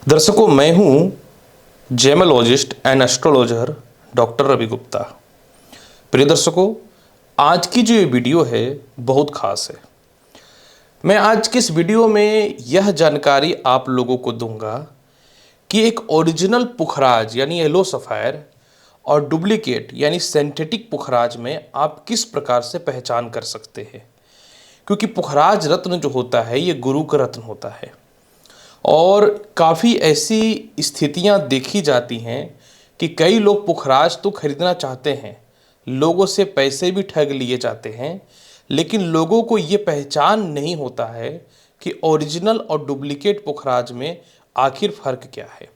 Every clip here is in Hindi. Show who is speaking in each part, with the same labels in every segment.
Speaker 1: दर्शकों, मैं हूं gemologist and astrologer doctor Ravi Gupta. प्रिय दर्शकों, आज की जो ये वीडियो है बहुत खास है। मैं आज की इस वीडियो में यह जानकारी आप लोगों को दूंगा कि एक ओरिजिनल पुखराज यानी येलो सफायर और डुप्लीकेट यानी सिंथेटिक पुखराज में आप किस प्रकार से पहचान कर सकते हैं। क्योंकि पुखराज रत्न जो होता है ये गुरु का रत्न होता है और काफ़ी ऐसी स्थितियां देखी जाती हैं कि कई लोग पुखराज तो खरीदना चाहते हैं, लोगों से पैसे भी ठग लिए जाते हैं, लेकिन लोगों को ये पहचान नहीं होता है कि ओरिजिनल और डुप्लीकेट पुखराज में आखिर फ़र्क क्या है।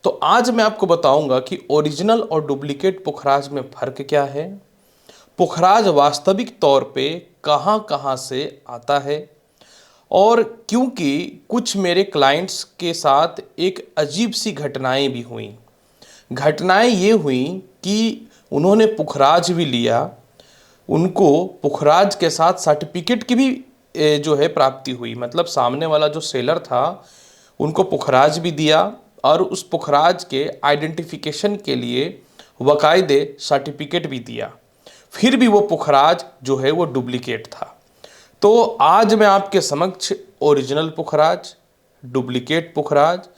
Speaker 1: तो आज मैं आपको बताऊंगा कि ओरिजिनल और डुप्लीकेट पुखराज में फ़र्क क्या है, पुखराज वास्तविक तौर पे कहाँ कहाँ से आता है, और क्योंकि कुछ मेरे क्लाइंट्स के साथ एक अजीब सी घटनाएं भी हुई। घटनाएं ये हुई कि उन्होंने पुखराज भी लिया, उनको पुखराज के साथ सर्टिफिकेट की भी जो है प्राप्ति हुई। मतलब सामने वाला जो सेलर था उनको पुखराज भी दिया और उस पुखराज के आइडेंटिफिकेशन के लिए बाकायदे सर्टिफिकेट भी दिया, फिर भी वो पुखराज जो है वो डुप्लीकेट था। तो आज मैं आपके समक्ष ओरिजिनल पुखराज, डुप्लीकेट पुखराज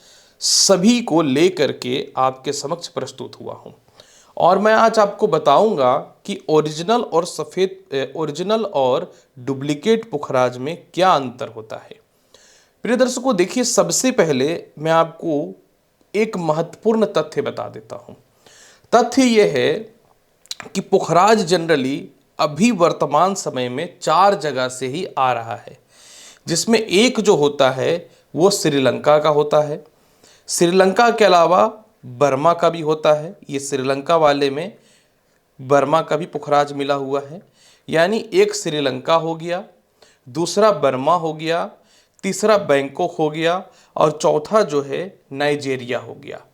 Speaker 1: सभी को लेकर के आपके समक्ष प्रस्तुत हुआ हूं और मैं आज आपको बताऊंगा कि ओरिजिनल और डुप्लीकेट पुखराज में क्या अंतर होता है। प्रिय दर्शकों, देखिए, सबसे पहले मैं आपको एक महत्वपूर्ण तथ्य बता देता हूं। तथ्य यह है कि पुखराज जनरली अभी वर्तमान समय में 4 जगह से ही आ रहा है, जिसमें एक जो होता है वो श्रीलंका का होता है। श्रीलंका के अलावा बर्मा का भी होता है। ये श्रीलंका वाले में बर्मा का भी पुखराज मिला हुआ है, यानी एक श्रीलंका हो गया, दूसरा बर्मा हो गया, तीसरा बैंकॉक हो गया और चौथा जो है नाइजीरिया हो गया।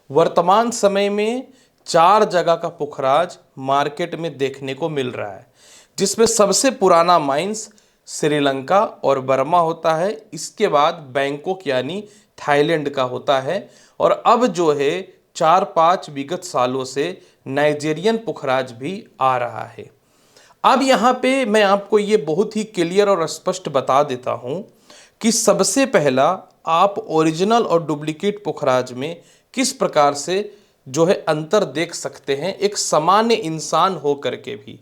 Speaker 1: वर्तमान समय में 4 जगह का पुखराज मार्केट में देखने को मिल रहा है, जिसमें सबसे पुराना माइंस श्रीलंका और बर्मा होता है। इसके बाद बैंकॉक यानी थाईलैंड का होता है और अब जो है 4-5 विगत सालों से नाइजीरियन पुखराज भी आ रहा है। अब यहाँ पे मैं आपको ये बहुत ही क्लियर और स्पष्ट बता देता हूँ कि सबसे पहला आप ओरिजिनल और डुप्लीकेट पुखराज में किस प्रकार से जो है अंतर देख सकते हैं, एक सामान्य इंसान हो करके भी।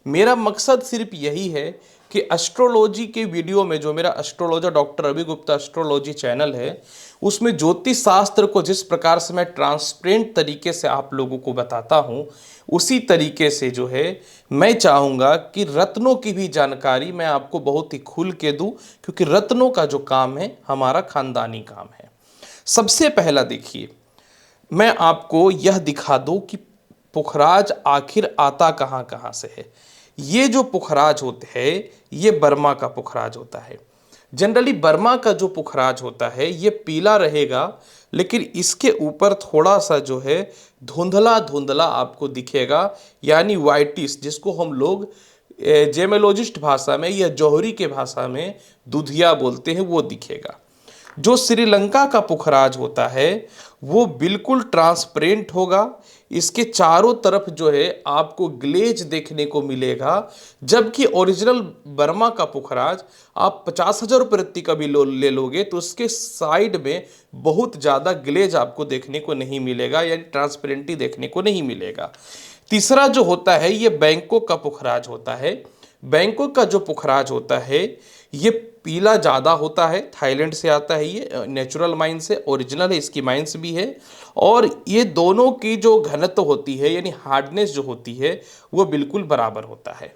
Speaker 1: मेरा मकसद सिर्फ यही है कि एस्ट्रोलॉजी के वीडियो में, जो मेरा astrologer doctor Ravi Gupta astrology channel है, उसमें ज्योतिष शास्त्र को जिस प्रकार से मैं ट्रांसपेरेंट तरीके से आप लोगों को बताता हूँ, उसी तरीके से जो है मैं चाहूँगा कि रत्नों की भी जानकारी मैं आपको बहुत ही खुल के दूँ, क्योंकि रत्नों का जो काम है हमारा खानदानी काम है। सबसे पहला देखिए, मैं आपको यह दिखा दूं कि पुखराज आखिर आता कहाँ कहाँ से है। ये जो पुखराज होते हैं ये बर्मा का पुखराज होता है। जनरली बर्मा का जो पुखराज होता है ये पीला रहेगा, लेकिन इसके ऊपर थोड़ा सा जो है धुंधला धुंधला आपको दिखेगा, यानी वाइटिस, जिसको हम लोग जेमेलॉजिस्ट भाषा में या जौहरी के भाषा में दुधिया बोलते हैं, वो दिखेगा। जो श्रीलंका का पुखराज होता है वो बिल्कुल ट्रांसपेरेंट होगा। इसके चारों तरफ जो है आपको ग्लेज देखने को मिलेगा, जबकि ओरिजिनल बर्मा का पुखराज आप 50,000 प्रति का भी ले लोगे तो उसके साइड में बहुत ज़्यादा ग्लेज आपको देखने को नहीं मिलेगा, यानी ट्रांसपेरेंटी देखने को नहीं मिलेगा। तीसरा जो होता है ये बैंकॉक का पुखराज होता है। बैंकॉक का जो पुखराज होता है ये पीला ज़्यादा होता है, थाईलैंड से आता है, ये नेचुरल माइंस है, ओरिजिनल है, इसकी माइंस भी है। और ये दोनों की जो घनत्व होती है यानी हार्डनेस जो होती है वो बिल्कुल बराबर होता है।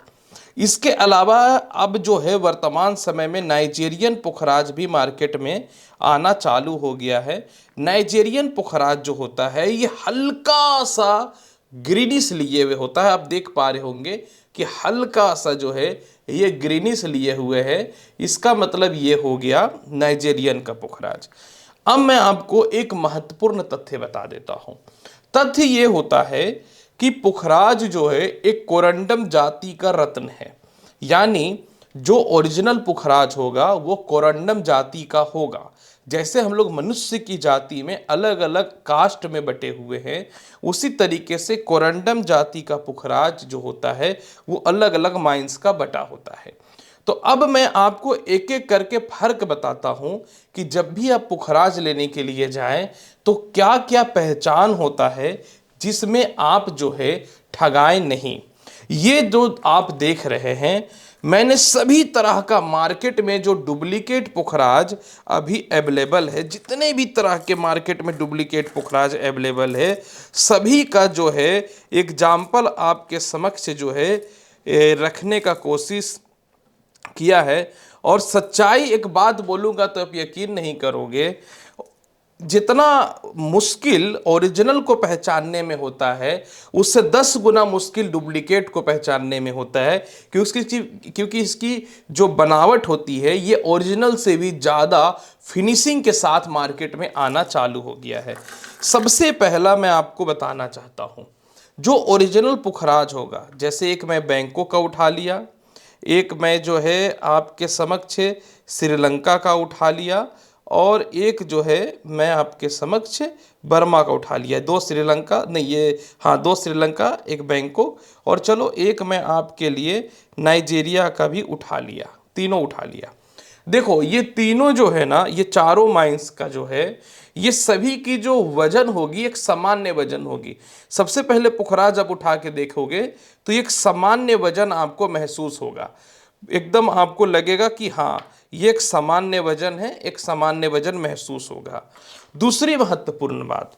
Speaker 1: इसके अलावा अब जो है वर्तमान समय में नाइजीरियन पुखराज भी मार्केट में आना चालू हो गया है। नाइजीरियन पुखराज जो होता है ये हल्का सा ग्रीनिश लिए हुए होता है। आप देख पा रहे होंगे कि हल्का सा जो है ये ग्रीनिश लिए हुए है, इसका मतलब ये हो गया नाइजीरियन का पुखराज। अब मैं आपको एक महत्वपूर्ण तथ्य बता देता हूं। तथ्य ये होता है कि पुखराज जो है एक कोरंडम जाति का रत्न है, यानी जो ओरिजिनल पुखराज होगा वो कोरंडम जाति का होगा, जैसे हम लोग मनुष्य की जाति में अलग अलग कास्ट में बटे हुए हैं, उसी तरीके से कोरंडम जाति का पुखराज जो होता है वो अलग अलग माइंस का बटा होता है। तो अब मैं आपको एक एक करके फर्क बताता हूं कि जब भी आप पुखराज लेने के लिए जाएं तो क्या क्या पहचान होता है जिसमें आप जो है ठगाएं नहीं। ये जो आप देख रहे हैं, मैंने सभी तरह का मार्केट में जो डुप्लीकेट पुखराज अभी अवेलेबल है, जितने भी तरह के मार्केट में डुप्लीकेट पुखराज अवेलेबल है, सभी का जो है एग्जाम्पल आपके समक्ष जो है रखने का कोशिश किया है। और सच्चाई एक बात बोलूँगा तो आप यकीन नहीं करोगे, जितना मुश्किल ओरिजिनल को पहचानने में होता है उससे 10 गुना मुश्किल डुप्लीकेट को पहचानने में होता है, क्योंकि इसकी जो बनावट होती है ये ओरिजिनल से भी ज़्यादा फिनिशिंग के साथ मार्केट में आना चालू हो गया है। सबसे पहला मैं आपको बताना चाहता हूँ, जो ओरिजिनल पुखराज होगा, जैसे एक मैं बैंकों का उठा लिया, एक मैं जो है आपके समक्ष श्रीलंका का उठा लिया, और एक जो है मैं आपके समक्ष बर्मा का उठा लिया। दो श्रीलंका नहीं, ये हाँ, दो श्रीलंका, एक बैंकॉक, और चलो एक मैं आपके लिए नाइजीरिया का भी उठा लिया। तीनों उठा लिया। देखो ये तीनों जो है ना, ये चारों माइंस का जो है, ये सभी की जो वजन होगी एक सामान्य वजन होगी। सबसे पहले पुखराज जब उठा के देखोगे तो एक सामान्य वजन आपको महसूस होगा, एकदम आपको लगेगा कि हाँ ये एक सामान्य वजन है, एक सामान्य वजन महसूस होगा। दूसरी महत्वपूर्ण बात,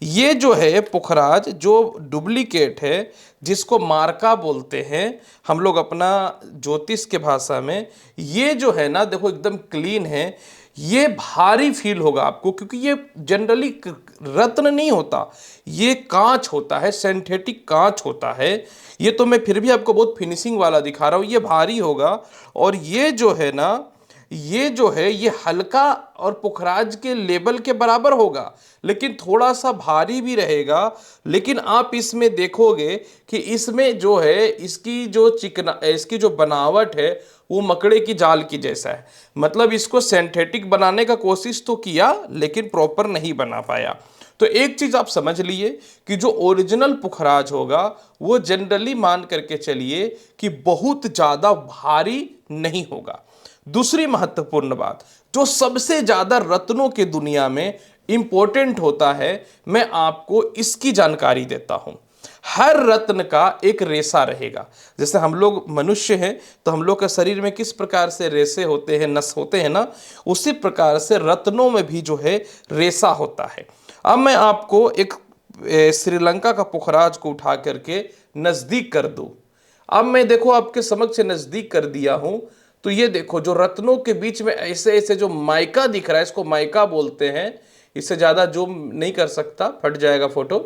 Speaker 1: ये जो है पुखराज जो डुप्लीकेट है, जिसको मार्का बोलते हैं हम लोग अपना ज्योतिष के भाषा में, ये जो है ना देखो एकदम क्लीन है, ये भारी फील होगा आपको, क्योंकि ये जनरली रत्न नहीं होता, ये कांच होता है, सिंथेटिक कांच होता है। ये तो मैं फिर भी आपको बहुत फिनिशिंग वाला दिखा रहा हूँ, ये भारी होगा। और ये जो है ना, ये जो है ये हल्का और पुखराज के लेवल के बराबर होगा, लेकिन थोड़ा सा भारी भी रहेगा। लेकिन आप इसमें देखोगे कि इसमें जो है इसकी जो बनावट है वो मकड़े की जाल की जैसा है। मतलब इसको सिंथेटिक बनाने का कोशिश तो किया लेकिन प्रॉपर नहीं बना पाया। तो एक चीज आप समझ लिए कि जो ओरिजिनल पुखराज होगा वो जनरली मान करके चलिए कि बहुत ज्यादा भारी नहीं होगा। दूसरी महत्वपूर्ण बात, जो सबसे ज्यादा रत्नों के दुनिया में इंपॉर्टेंट होता है, मैं आपको इसकी जानकारी देता हूं। हर रत्न का एक रेशा रहेगा। जैसे हम लोग मनुष्य हैं तो हम लोग के शरीर में किस प्रकार से रेशे होते हैं, नस होते हैं ना, उसी प्रकार से रत्नों में भी जो है रेशा होता है। अब मैं आपको एक श्रीलंका का पुखराज को उठा करके नजदीक कर दूं। अब मैं देखो आपके समक्ष नजदीक कर दिया हूं, तो ये देखो जो रत्नों के बीच में ऐसे ऐसे जो माइका दिख रहा है, इसको माइका बोलते हैं। इससे ज्यादा जूम नहीं कर सकता, फट जाएगा फोटो।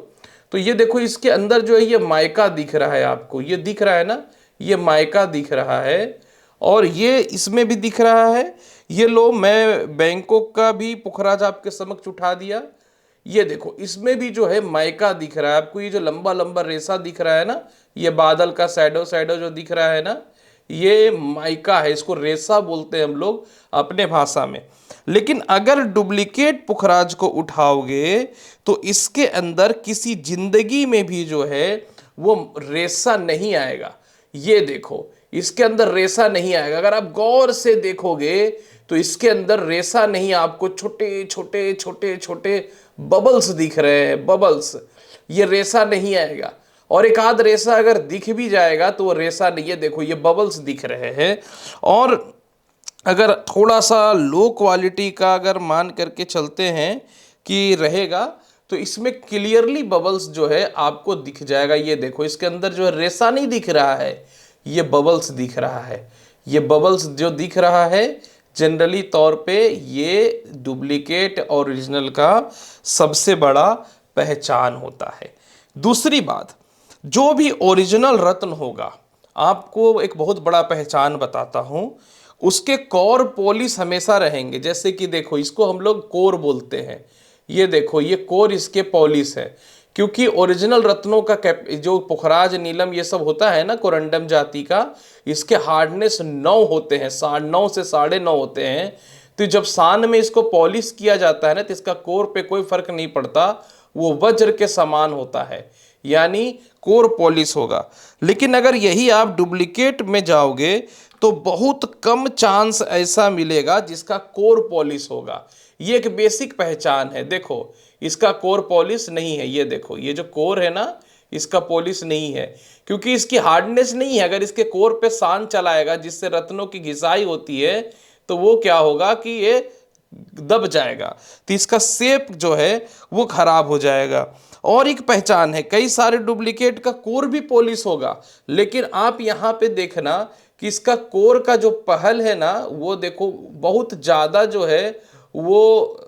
Speaker 1: तो ये देखो इसके अंदर जो है ये माइका दिख रहा है, आपको ये दिख रहा है ना, ये माइका दिख रहा है, और ये इसमें भी दिख रहा है। ये लो, मैं बैंकॉक का भी पुखराज आपके समक्ष उठा दिया। ये देखो इसमें भी जो है माइका दिख रहा है आपको, ये जो लंबा लंबा रेशा दिख रहा है ना, ये बादल का शैडो शैडो जो दिख रहा है ना, ये माइका है, इसको रेशा बोलते हैं हम लोग अपने भाषा में। लेकिन अगर डुप्लीकेट पुखराज को उठाओगे तो इसके अंदर किसी जिंदगी में भी जो है वो रेशा नहीं आएगा। ये देखो इसके अंदर रेशा नहीं आएगा। अगर आप गौर से देखोगे तो इसके अंदर रेशा नहीं, आपको छोटे छोटे छोटे छोटे बबल्स दिख रहे हैं, बबल्स। ये रेशा नहीं आएगा। और एक आध रेशा अगर दिख भी जाएगा तो वो रेशा नहीं है, देखो ये बबल्स दिख रहे हैं। और अगर थोड़ा सा लो क्वालिटी का अगर मान करके चलते हैं कि रहेगा, तो इसमें क्लियरली बबल्स जो है आपको दिख जाएगा। ये देखो इसके अंदर जो है रेशा नहीं दिख रहा है, ये बबल्स दिख रहा है। ये बबल्स जो दिख रहा है जनरली तौर पे ये डुप्लीकेट और ओरिजिनल का सबसे बड़ा पहचान होता है। दूसरी बात, जो भी ओरिजिनल रत्न होगा, आपको एक बहुत बड़ा पहचान बताता हूं, उसके कोर पॉलिश हमेशा रहेंगे। जैसे कि देखो इसको हम लोग कोर बोलते हैं, ये देखो ये कोर इसके पॉलिश है। क्योंकि ओरिजिनल रत्नों का जो पुखराज, नीलम, ये सब होता है ना कोरंडम जाति का, इसके हार्डनेस 9 होते हैं, 9 से 9.5 होते हैं। तो जब सान में इसको पॉलिश किया जाता है ना, तो इसका कोर पे कोई फर्क नहीं पड़ता, वो वज्र के समान होता है, यानी कोर पॉलिश होगा। लेकिन अगर यही आप डुप्लीकेट में जाओगे तो बहुत कम चांस ऐसा मिलेगा जिसका कोर पॉलिश होगा। ये एक बेसिक पहचान है। देखो इसका कोर पॉलिश नहीं है, ये देखो ये जो कोर है ना, इसका पॉलिश नहीं है, क्योंकि इसकी हार्डनेस नहीं है। अगर इसके कोर पे सान चलाएगा जिससे रत्नों की घिसाई होती है, तो वो क्या होगा कि ये दब जाएगा, तो इसका शेप जो है वो खराब हो जाएगा। और एक पहचान है, कई सारे डुप्लीकेट का कोर भी पॉलिश होगा, लेकिन आप यहाँ पे देखना कि इसका कोर का जो पहल है ना, वो देखो बहुत ज़्यादा जो है वो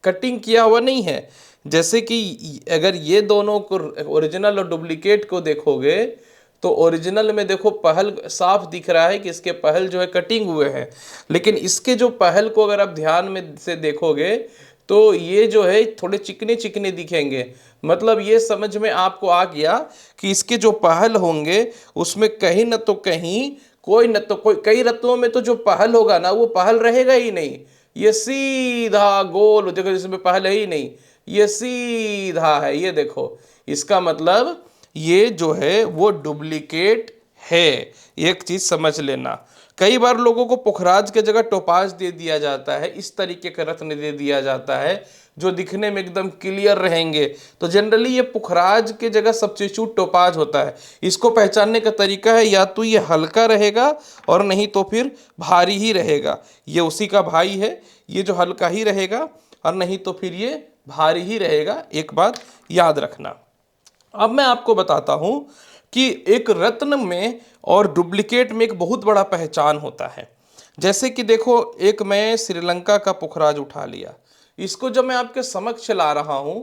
Speaker 1: कटिंग किया हुआ नहीं है। जैसे कि अगर ये दोनों को, ओरिजिनल और डुप्लीकेट को देखोगे, तो ओरिजिनल में देखो पहल साफ दिख रहा है कि इसके पहल जो है कटिंग हुए हैं, लेकिन इसके जो पहल को अगर आप ध्यान में से देखोगे तो ये जो है थोड़े चिकने चिकने दिखेंगे। मतलब ये समझ में आपको आ गया कि इसके जो पहल होंगे उसमें कहीं न तो कहीं कोई न तो कोई, कई रत्नों में तो जो पहल होगा ना वो पहल रहेगा ही नहीं, ये सीधा गोल, देखो इसमें पहल है ही नहीं, ये सीधा है। ये देखो इसका मतलब ये जो है वो डुप्लीकेट है। एक चीज समझ लेना, कई बार लोगों को पुखराज के जगह टोपाज दे दिया जाता है, इस तरीके का रत्न दे दिया जाता है जो दिखने में एकदम क्लियर रहेंगे, तो जनरली ये पुखराज के जगह सब्स्टिट्यूट टोपाज होता है। इसको पहचानने का तरीका है, या तो ये हल्का रहेगा और नहीं तो फिर भारी ही रहेगा। ये उसी का भाई है, ये जो हल्का ही रहेगा और नहीं तो फिर ये भारी ही रहेगा, एक बात याद रखना। अब मैं आपको बताता हूं कि एक रत्न में और डुप्लीकेट में एक बहुत बड़ा पहचान होता है। जैसे कि देखो, एक मैं श्रीलंका का पुखराज उठा लिया, इसको जब मैं आपके समक्ष ला रहा हूं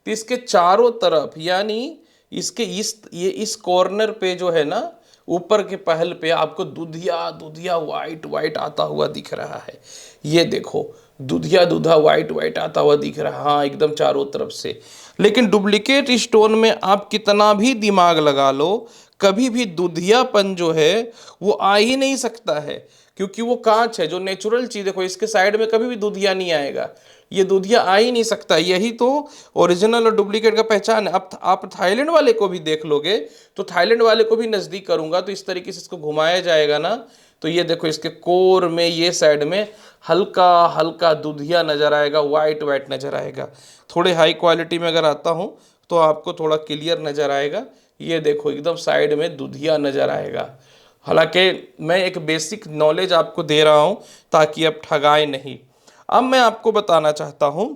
Speaker 1: तो इसके चारों तरफ, यानी इसके इस कॉर्नर पे जो है ना, ऊपर के पहल पे आपको दुधिया दुधिया वाइट वाइट आता हुआ दिख रहा है। ये देखो दुधिया दुधा वाइट वाइट आता हुआ दिख रहा है, हाँ एकदम चारों तरफ से। लेकिन डुप्लीकेट स्टोन में आप कितना भी दिमाग लगा लो, कभी भी दुधियापन जो है वो आ ही नहीं सकता है, क्योंकि वो कांच है। जो नेचुरल चीज, देखो इसके साइड में कभी भी दुधिया नहीं आएगा, ये दुधिया आ ही नहीं सकता। यही तो ओरिजिनल और डुप्लीकेट का पहचान है। अब आप थाईलैंड वाले को भी देख लोगे, तो थाईलैंड वाले को भी नज़दीक करूंगा तो इस तरीके से इसको घुमाया जाएगा ना, तो ये देखो इसके कोर में ये साइड में हल्का हल्का दुधिया नजर आएगा, वाइट वाइट नजर आएगा। थोड़े हाई क्वालिटी में अगर आता हूँ तो आपको थोड़ा क्लियर नजर आएगा। ये देखो एकदम साइड में दुधिया नजर आएगा। हालांकि मैं एक बेसिक नॉलेज आपको दे रहा हूँ ताकि आप ठगाए नहीं। अब मैं आपको बताना चाहता हूँ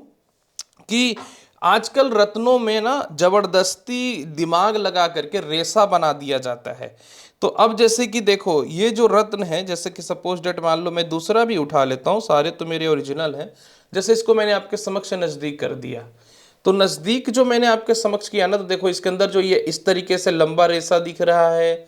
Speaker 1: कि आजकल रत्नों में ना जबरदस्ती दिमाग लगा करके रेसा बना दिया जाता है। तो अब जैसे कि देखो ये जो रत्न है, जैसे कि सपोज डेट मान लो मैं दूसरा भी उठा लेता हूँ, सारे तो मेरे ओरिजिनल हैं। जैसे इसको मैंने आपके समक्ष नज़दीक कर दिया, तो नज़दीक जो मैंने आपके समक्ष किया ना, तो देखो इसके अंदर जो ये इस तरीके से लंबा रेसा दिख रहा है,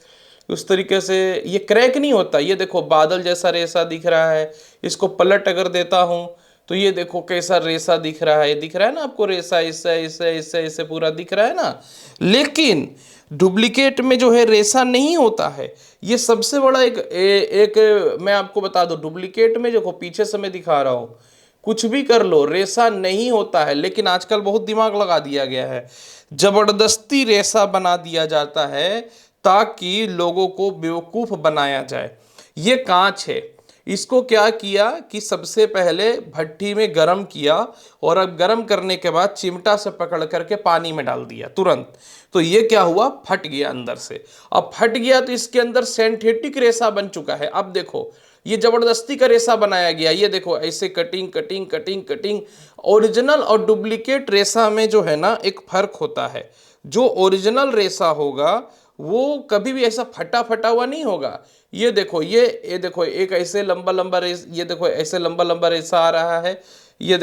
Speaker 1: उस तरीके से ये क्रैक नहीं होता। ये देखो बादल जैसा रेसा दिख रहा है। इसको पलट अगर देता हूँ तो ये देखो कैसा रेसा दिख रहा है, दिख रहा है ना आपको रेसा, इससे इससे इससे इससे पूरा दिख रहा है ना। लेकिन डुप्लीकेट में जो है रेसा नहीं होता है। ये सबसे बड़ा एक मैं आपको बता दूं, डुप्लीकेट में जो पीछे से मैं दिखा रहा हूँ, कुछ भी कर लो रेसा नहीं होता है। लेकिन आजकल बहुत दिमाग लगा दिया गया है, जबरदस्ती रेसा बना दिया जाता है ताकि लोगों को बेवकूफ बनाया जाए। ये कांच है, इसको क्या किया कि सबसे पहले भट्टी में गरम किया, और अब गरम करने के बाद चिमटा से पकड़ करके पानी में डाल दिया तुरंत, तो ये क्या हुआ, फट गया अंदर से। अब फट गया तो इसके अंदर सिंथेटिक रेसा बन चुका है। अब देखो ये जबरदस्ती का रेसा बनाया गया। ये देखो ऐसे cutting cutting cutting cutting. Original और डुप्लीकेट रेसा में जो है ना एक फर्क होता है। जो ओरिजिनल रेसा होगा वो कभी भी ऐसा फटा फटा हुआ नहीं होगा। ये देखो ये देखो एक ऐसे लंबा लंबा रेस, ये देखो ऐसे लंबा लंबा रेसा आ रहा है। ये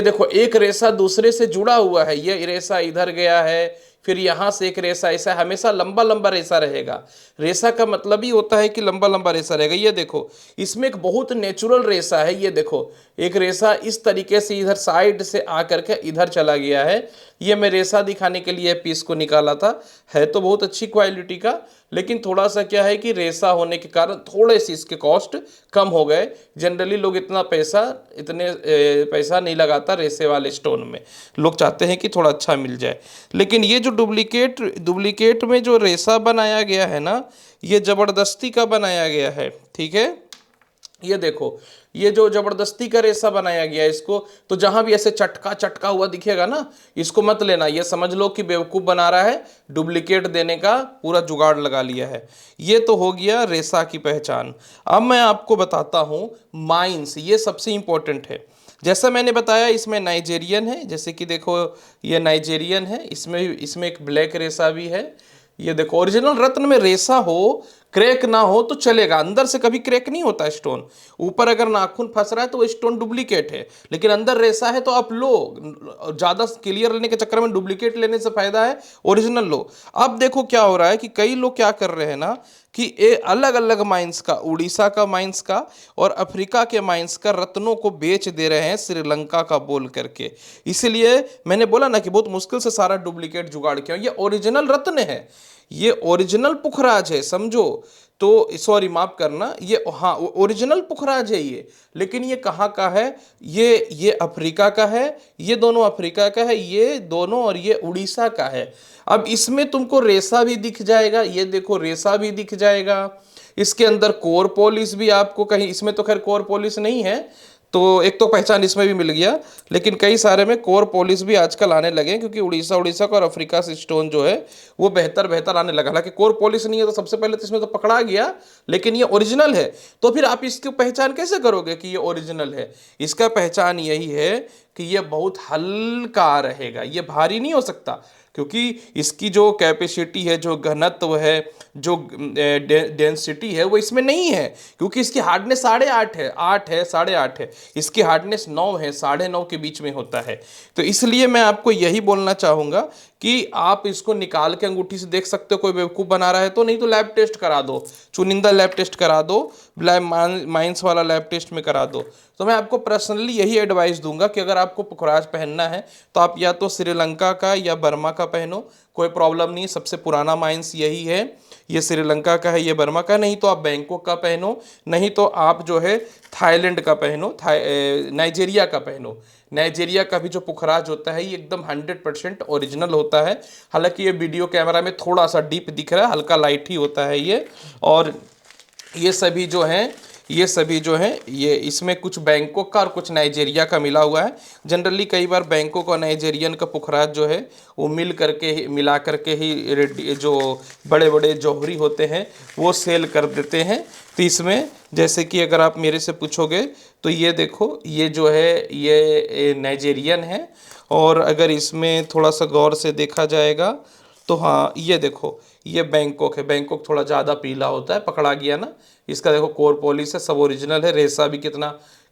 Speaker 1: देखो एक रेसा दूसरे से जुड़ा हुआ है, ये रेसा इधर गया है, फिर यहाँ से एक रेसा, ऐसा हमेशा लंबा लंबा रेसा रहेगा। रेसा का मतलब ही होता है कि लंबा लंबा रेसा रहेगा। ये देखो इसमें एक बहुत नेचुरल रेसा है। ये देखो एक रेसा इस तरीके से इधर साइड से आकर के इधर चला गया है। ये मैं रेसा दिखाने के लिए पीस को निकाला था, है तो बहुत अच्छी क्वालिटी का, लेकिन थोड़ा सा क्या है कि रेसा होने के कारण थोड़े से इसके कॉस्ट कम हो गए। जनरली लोग इतने पैसा नहीं लगाता रेसे वाले स्टोन में, लोग चाहते हैं कि थोड़ा अच्छा मिल जाए। लेकिन ये जो डुप्लीकेट में जो रेसा बनाया गया है ना, ये ज़बरदस्ती का बनाया गया है, ठीक है। ये देखो, ये जो जबरदस्ती का रेसा बनाया गया है इसको, तो जहां भी ऐसे चटका चटका हुआ दिखेगा ना, इसको मत लेना, ये समझ लो कि बेवकूफ़ बना रहा है, डुप्लीकेट देने का पूरा जुगाड़ लगा लिया है। ये तो हो गया रेसा की पहचान। अब मैं आपको बताता हूं माइंस, ये सबसे इंपॉर्टेंट है। जैसा मैंने बताया इसमें नाइजेरियन है, जैसे कि देखो ये नाइजेरियन है, इसमें एक ब्लैक रेसा भी है। ये देखो, ओरिजिनल रत्न में रेसा हो, क्रैक ना हो तो चलेगा, अंदर से कभी क्रैक नहीं होता स्टोन। ऊपर अगर नाखून फंस रहा है तो वो स्टोन डुप्लीकेट है, लेकिन अंदर रेसा है तो आप लो, ज्यादा क्लियर लेने के चक्कर में डुप्लीकेट लेने से फायदा है, ओरिजिनल लो। अब देखो क्या हो रहा है कि कई लोग क्या कर रहे हैं ना कि ये अलग अलग माइंस का, उड़ीसा का माइंस का और अफ्रीका के माइंस का रत्नों को बेच दे रहे हैं श्रीलंका का बोल करके। इसीलिए मैंने बोला ना कि बहुत मुश्किल से सारा डुप्लीकेट जुगाड़ किया। ये ओरिजिनल रत्न है, ये ओरिजिनल पुखराज है, समझो। तो सॉरी, माफ करना, ये हाँ ओरिजिनल पुखराज है ये, लेकिन ये कहाँ का है? ये अफ्रीका का है, ये दोनों अफ्रीका का है, ये दोनों, और ये उड़ीसा का है। अब इसमें तुमको रेसा भी दिख जाएगा, ये देखो रेसा भी दिख जाएगा, इसके अंदर कोर पॉलिश भी आपको कहीं, इसमें तो खैर कोर पॉलिश नहीं है, तो एक तो पहचान इसमें भी मिल गया, लेकिन कई सारे में कोर पॉलिश भी आजकल आने लगे हैं, क्योंकि उड़ीसा का और अफ्रीका से स्टोन जो है वो बेहतर आने लगा। हालांकि कोर पॉलिश नहीं है तो सबसे पहले तो इसमें तो पकड़ा गया, लेकिन ये ओरिजिनल है। तो फिर आप इसकी पहचान कैसे करोगे कि ये ओरिजिनल है? इसका पहचान यही है कि ये बहुत हल्का रहेगा, ये भारी नहीं हो सकता, क्योंकि इसकी जो कैपेसिटी है, जो घनत्व है, जो डेंसिटी है, वो इसमें नहीं है, क्योंकि इसकी हार्डनेस 8.5 है, 8 है, 8.5 है, इसकी हार्डनेस 9 है, 9.5 के बीच में होता है। तो इसलिए मैं आपको यही बोलना चाहूँगा कि आप इसको निकाल के अंगूठी से देख सकते हो, कोई बेवकूफ़ बना रहा है तो, नहीं तो लैब टेस्ट करा दो, चुनिंदा लैब टेस्ट करा दो, माइंस वाला लैब टेस्ट में करा दो। तो मैं आपको पर्सनली यही एडवाइस दूंगा कि अगर आपको पुखराज पहनना है तो आप या तो श्रीलंका का या बर्मा का पहनो, कोई प्रॉब्लम नहीं, सबसे पुराना माइंस यही है, ये श्रीलंका का है, ये बर्मा का। नहीं तो आप बैंकॉक का पहनो, नहीं तो आप जो है थाईलैंड का पहनो, नाइजीरिया का पहनो। नाइजीरिया का भी जो पुखराज होता है ये एकदम 100% ओरिजिनल होता है। हालांकि ये वीडियो कैमरा में थोड़ा सा डीप दिख रहा है, हल्का लाइट ही होता है ये। और ये सभी जो हैं ये इसमें कुछ बैंकॉक का और कुछ नाइजीरिया का मिला हुआ है। जनरली कई बार बैंकॉक और नाइजीरियन का पुखराज जो है वो मिला करके ही जो बड़े बड़े जौहरी होते हैं वो सेल कर देते हैं। तो इसमें जैसे कि अगर आप मेरे से पूछोगे तो ये देखो, ये जो है ये नाइजीरियन है, और अगर इसमें थोड़ा सा गौर से देखा जाएगा तो हाँ, ये देखो ये बैंकॉक है। बैंकॉक थोड़ा ज़्यादा पीला होता है, पकड़ा गया ना। इसका देखो कोर पॉलिश है, सब ओरिजिनल है, रेसा भी कितना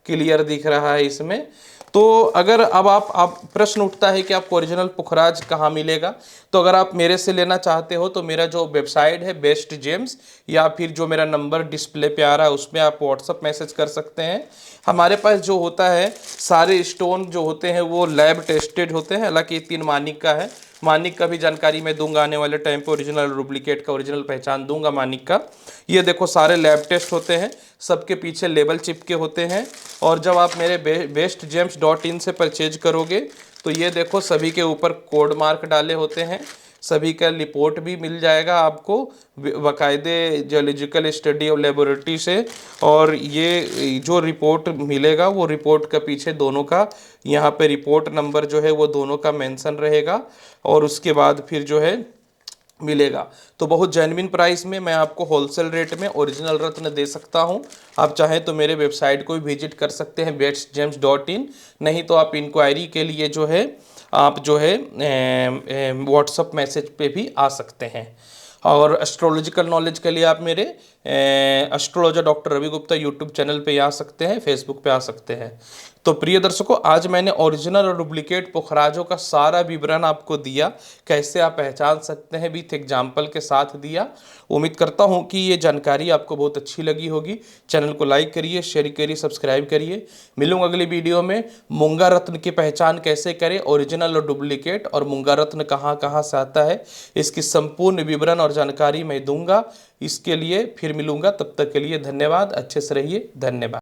Speaker 1: क्लियर दिख रहा है इसमें। तो अगर अब आप प्रश्न उठता है कि आपको ओरिजिनल पुखराज कहाँ मिलेगा, तो अगर आप मेरे से लेना चाहते हो तो मेरा जो वेबसाइट है बेस्ट जेम्स, या फिर जो मेरा नंबर डिस्प्ले पे आ रहा है उसमें आप व्हाट्सअप मैसेज कर सकते हैं। हमारे पास जो होता है सारे स्टोन जो होते हैं वो लैब टेस्टेड होते हैं। हालांकि 3 मानिक का है, मानिक का भी जानकारी मैं दूंगा आने वाले टाइम पे, ओरिजिनल डुप्लीकेट का ओरिजिनल पहचान दूंगा मानिक का। ये देखो सारे लैब टेस्ट होते हैं, सबके पीछे लेबल चिपके होते हैं। और जब आप मेरे bestgems.in से परचेज करोगे तो ये देखो सभी के ऊपर कोड मार्क डाले होते हैं, सभी का रिपोर्ट भी मिल जाएगा आपको बाकायदे जियोलॉजिकल स्टडी और लेबोरेटरी से। और ये जो रिपोर्ट मिलेगा वो रिपोर्ट का पीछे दोनों का यहाँ पे रिपोर्ट नंबर जो है वो दोनों का मेंशन रहेगा, और उसके बाद फिर जो है मिलेगा। तो बहुत जेन्युइन प्राइस में मैं आपको होलसेल रेट में ओरिजिनल रत्न दे सकता हूं। आप चाहें तो मेरे वेबसाइट को भी विजिट कर सकते हैं bestgems.in, नहीं तो आप इंक्वायरी के लिए जो है आप जो है व्हाट्सअप मैसेज पे भी आ सकते हैं। और एस्ट्रोलॉजिकल नॉलेज के लिए आप मेरे astrologer doctor Ravi Gupta YouTube channel पे आ सकते हैं, फेसबुक पे आ सकते हैं। तो प्रिय दर्शकों, आज मैंने ओरिजिनल और डुप्लीकेट पुखराजों का सारा विवरण आपको दिया, कैसे आप पहचान सकते हैं, विथ एग्जाम्पल के साथ दिया। उम्मीद करता हूं कि ये जानकारी आपको बहुत अच्छी लगी होगी। चैनल को लाइक करिए, शेयर करिए, सब्सक्राइब करिए। मिलूंगा अगली वीडियो में। मूंगा रत्न की पहचान कैसे करें, ओरिजिनल और डुप्लीकेट, और मूंगा रत्न कहाँ कहाँ से आता है, इसकी संपूर्ण विवरण और जानकारी मैं दूंगा। इसके लिए फिर मिलूंगा, तब तक के लिए धन्यवाद। अच्छे से रहिए, धन्यवाद।